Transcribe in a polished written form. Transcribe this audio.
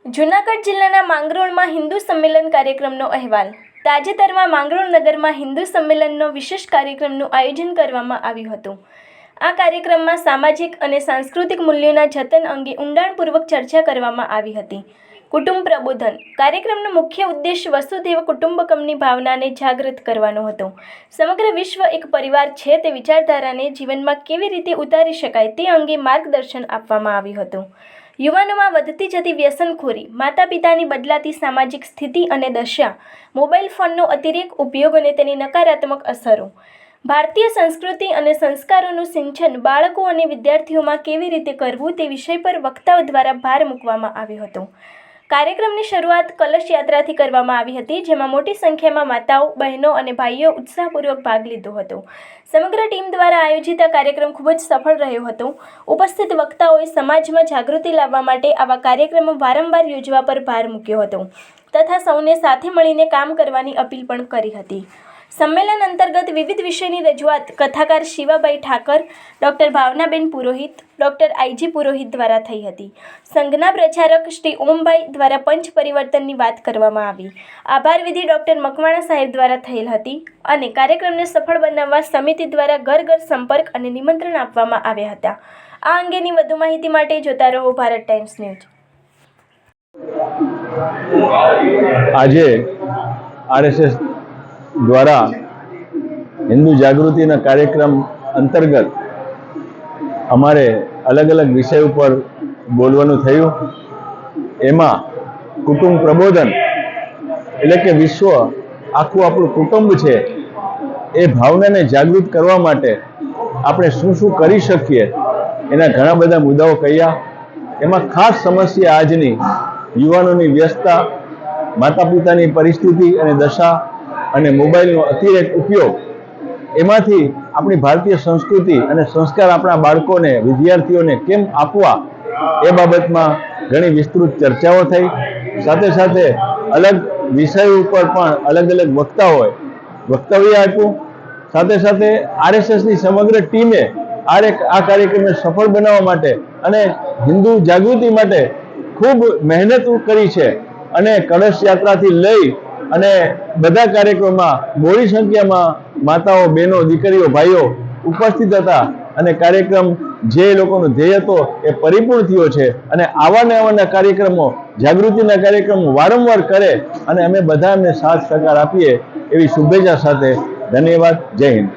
જૂનાગઢ જિલ્લાના માંગરોળમાં હિન્દુ સંમેલન કાર્યક્રમનો અહેવાલ। તાજેતરમાં માંગરોળ નગરમાં હિન્દુ સંમેલનનો વિશેષ કાર્યક્રમનું આયોજન કરવામાં આવ્યું હતું। આ કાર્યક્રમમાં સામાજિક અને સાંસ્કૃતિક મૂલ્યોના જતન અંગે ઊંડાણપૂર્વક ચર્ચા કરવામાં આવી હતી। કુટુંબ પ્રબોધન કાર્યક્રમનો મુખ્ય ઉદ્દેશ વસુધૈવ કુટુંબકમની ભાવનાને જાગૃત કરવાનો હતો। સમગ્ર વિશ્વ એક પરિવાર છે તે વિચારધારાને જીવનમાં કેવી રીતે ઉતારી શકાય તે અંગે માર્ગદર્શન આપવામાં આવ્યું હતું। યુવાનોમાં વધતી જતી વ્યસનખોરી, માતા પિતાની બદલાતી સામાજિક સ્થિતિ અને દશા, મોબાઈલ ફોનનો અતિરેક ઉપયોગ અને તેની નકારાત્મક અસરો, ભારતીય સંસ્કૃતિ અને સંસ્કારોનું સિંચન બાળકો અને વિદ્યાર્થીઓમાં કેવી રીતે કરવું તે વિષય પર વક્તાઓ દ્વારા ભાર મૂકવામાં આવ્યો હતો। કાર્યક્રમની શરૂઆત કલશ યાત્રાથી કરવામાં આવી હતી, જેમાં મોટી સંખ્યામાં માતાઓ, બહેનો અને ભાઈઓ ઉત્સાહપૂર્વક ભાગ લીધો હતો। સમગ્ર ટીમ દ્વારા આયોજિત આ કાર્યક્રમ ખૂબ જ સફળ રહ્યો હતો। ઉપસ્થિત વક્તાઓએ સમાજમાં જાગૃતિ લાવવા માટે આવા કાર્યક્રમો વારંવાર યોજવા પર ભાર મૂક્યો હતો તથા સૌને સાથે મળીને કામ કરવાની અપીલ પણ કરી હતી। સંમેલન અંતર્ગત વિવિધ વિષયની રજૂઆત કથાકાર શિવાભાઈ ઠાકર, ડૉક્ટર ભાવનાબેન પુરોહિત, ડૉક્ટર આઈજી પુરોહિત દ્વારા થઈ હતી। સંઘના પ્રચારક શ્રી ઓમભાઈ દ્વારા પંચ પરિવર્તનની વાત કરવામાં આવી। આભાર વિધિ ડૉક્ટર મકવાણા સાહેબ દ્વારા થયેલ હતી અને કાર્યક્રમને સફળ બનાવવા સમિતિ દ્વારા ઘર ઘર સંપર્ક અને નિમંત્રણ આપવામાં આવ્યા હતા। આ અંગેની વધુ માહિતી માટે જોતા રહો ભારત ટાઈમ્સ ન્યૂઝ। આજે આરએસએસ દ્વારા હિન્દુ જાગૃતિના કાર્યક્રમ અંતર્ગત અમારે અલગ અલગ વિષય ઉપર બોલવાનું થયું। એમાં કુટુંબ પ્રબોધન એટલે કે વિશ્વ આખું આપણું કુટુંબ છે એ ભાવનાને જાગૃત કરવા માટે આપણે શું શું કરી શકીએ એના ઘણા બધા મુદ્દાઓ કહ્યા। એમાં ખાસ સમસ્યા આજની યુવાનોની વ્યસ્તતા, માતા પિતાની પરિસ્થિતિ અને દશા અને મોબાઈલનો અતિરેક ઉપયોગ, એમાંથી આપણી ભારતીય સંસ્કૃતિ અને સંસ્કાર આપણા બાળકોને, વિદ્યાર્થીઓને કેમ આપવા એ બાબતમાં ઘણી વિસ્તૃત ચર્ચાઓ થઈ। સાથે સાથે અલગ વિષયો ઉપર પણ અલગ અલગ વક્તાઓએ વક્તવ્ય આપ્યું। સાથે સાથે આરએસએસની સમગ્ર ટીમે આ કાર્યક્રમને સફળ બનાવવા માટે અને હિન્દુ જાગૃતિ માટે ખૂબ મહેનત કરી છે અને કળશ યાત્રાથી લઈ અને બધા કાર્યક્રમમાં બહોળી સંખ્યામાં માતાઓ, બહેનો, દીકરીઓ, ભાઈઓ ઉપસ્થિત હતા અને કાર્યક્રમ જે લોકોનો ધ્યેય હતો એ પરિપૂર્ણ થયો છે અને આવાના કાર્યક્રમો, જાગૃતિના કાર્યક્રમો વારંવાર કરે અને અમે બધા એમને સાથ સહકાર આપીએ એવી શુભેચ્છા સાથે ધન્યવાદ। જય હિન્દ।